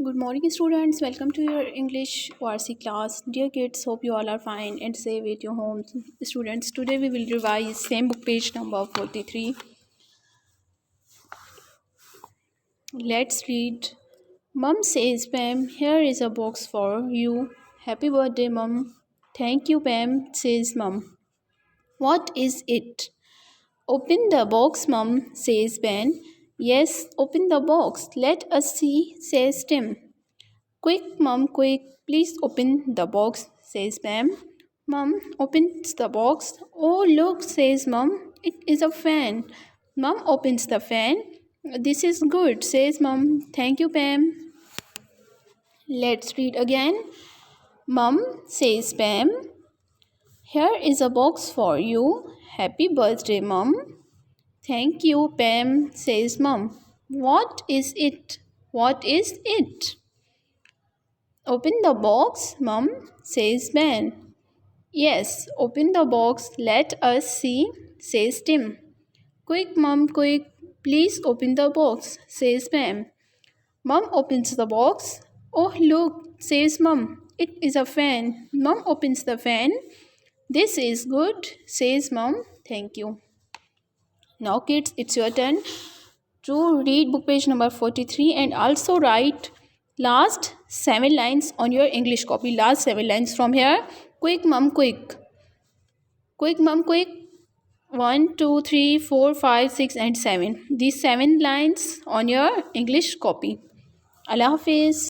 Good morning, students. Welcome to your English RC class. Dear kids, hope you all are fine and safe at your homes. Students, today we will revise same book page number 43. Let's read. Mom says, Pam, here is a box for you. Happy birthday, Mom. Thank you, Pam, says Mom. What is it? Open the box, Mom, says Ben. Yes, open the box. Let us see, says Tim. Quick, Mom, quick. Please open the box, says Pam. Mom opens the box. Oh, look, says Mom. It is a fan. Mom opens the fan. This is good, says Mom. Thank you, Pam. Let's read again. Mom says, Pam, here is a box for you. Happy birthday, Mom. Thank you, Pam, says Mom. What is it? What is it? Open the box, Mum, says Ben. Yes, open the box. Let us see, says Tim. Quick, Mum, quick. Please open the box, says Pam. Mum opens the box. Oh, look, says Mum. It is a fan. Mum opens the fan. This is good, says Mum. Thank you. Now, kids, it's your turn to read book page number 43 and also write last 7 lines on your English copy. Last 7 lines from here. Quick, Mum, quick. Quick, Mum, quick. 1, 2, 3, 4, 5, 6 and 7. These 7 lines on your English copy. Allah Hafiz.